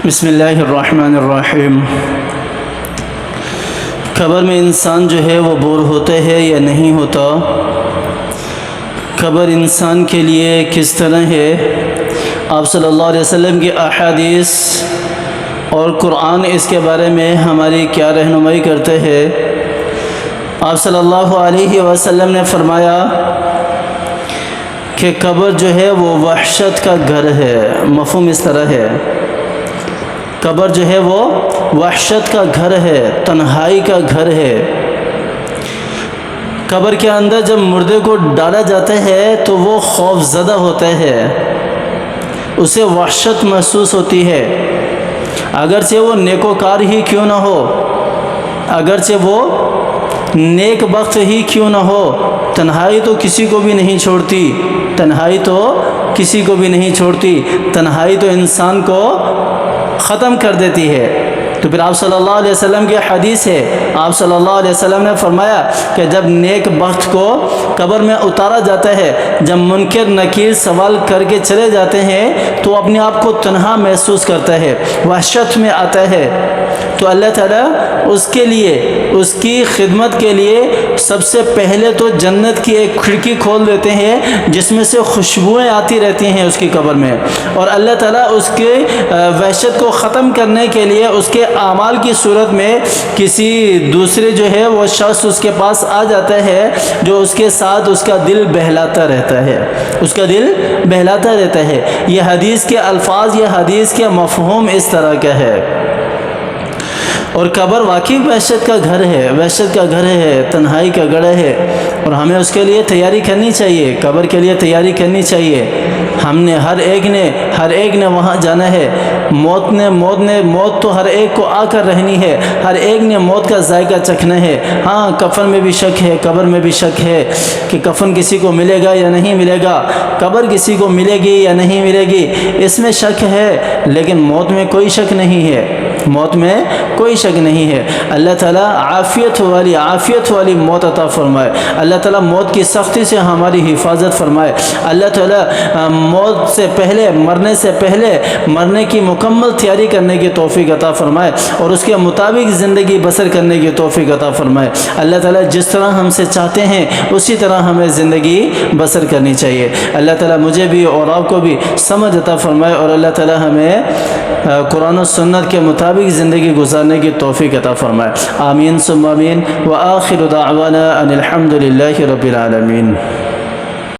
بسم اللہ الرحمن الرحیم۔ قبر میں انسان جو ہے وہ بور ہوتا ہے یا نہیں ہوتا؟ قبر انسان کے لیے کس طرح ہے؟ آپ صلی اللہ علیہ وسلم کی احادیث اور قرآن اس کے بارے میں ہماری کیا رہنمائی کرتے ہیں؟ آپ صلی اللہ علیہ وسلم نے فرمایا کہ قبر جو ہے وہ وحشت کا گھر ہے۔ مفہوم اس طرح ہے، قبر جو ہے وہ وحشت کا گھر ہے، تنہائی کا گھر ہے۔ قبر کے اندر جب مردے کو ڈالا جاتا ہے تو وہ خوف زدہ ہوتا ہے، اسے وحشت محسوس ہوتی ہے، اگرچہ وہ نیکوکار ہی کیوں نہ ہو، اگرچہ وہ نیک بخت ہی کیوں نہ ہو۔ تنہائی تو کسی کو بھی نہیں چھوڑتی، تنہائی تو کسی کو بھی نہیں چھوڑتی، تنہائی تو انسان کو ختم کر دیتی ہے۔ تو پھر آپ صلی اللہ علیہ وسلم کی حدیث ہے، آپ صلی اللہ علیہ وسلم نے فرمایا کہ جب نیک بخت کو قبر میں اتارا جاتا ہے، جب منکر نکیر سوال کر کے چلے جاتے ہیں تو اپنے آپ کو تنہا محسوس کرتا ہے، وحشت میں آتا ہے، تو اللہ تعالیٰ اس کے لیے، اس کی خدمت کے لیے سب سے پہلے تو جنت کی ایک کھڑکی کھول دیتے ہیں جس میں سے خوشبوئیں آتی رہتی ہیں اس کی قبر میں، اور اللہ تعالیٰ اس کے وحشت کو ختم کرنے کے لیے اس کے اعمال کی صورت میں کسی دوسرے جو ہے وہ شخص اس کے پاس آ جاتا ہے جو اس کے ساتھ اس کا دل بہلاتا رہتا ہے، اس کا دل بہلاتا رہتا ہے۔ یہ حدیث کے الفاظ، یہ حدیث کے مفہوم اس طرح کا ہے۔ اور قبر واقعی وحشت کا گھر ہے، وحشت کا گھر ہے، تنہائی کا گڑھ ہے، اور ہمیں اس کے لیے تیاری کرنی چاہیے، قبر کے لیے تیاری کرنی چاہیے۔ ہم نے ہر ایک نے وہاں جانا ہے۔ موت تو ہر ایک کو آ کر رہنی ہے، ہر ایک نے موت کا ذائقہ چکھنا ہے۔ ہاں، کفن میں بھی شک ہے، قبر میں بھی شک ہے کہ کفن کسی کو ملے گا یا نہیں ملے گا، قبر کسی کو ملے گی یا نہیں ملے گی، اس میں شک ہے، لیکن موت میں کوئی شک نہیں ہے، موت میں کوئی شک نہیں ہے۔ اللہ تعالیٰ عافیت والی موت عطا فرمائے، اللہ تعالیٰ موت کی سختی سے ہماری حفاظت فرمائے، اللہ تعالیٰ موت سے پہلے، مرنے سے پہلے مرنے کی مکمل تیاری کرنے کی توفیق عطا فرمائے اور اس کے مطابق زندگی بسر کرنے کی توفیق عطا فرمائے۔ اللہ تعالیٰ جس طرح ہم سے چاہتے ہیں اسی طرح ہمیں زندگی بسر کرنی چاہیے۔ اللہ تعالیٰ مجھے بھی اور آپ کو بھی سمجھ عطا فرمائے، اور اللہ تعالیٰ ہمیں قرآن و سنت کے مطابق زندگی گزارنے کی توفیق عطا فرمائے۔ آمین ثم آمین، وآخر دعوانا ان الحمد للہ رب العالمین۔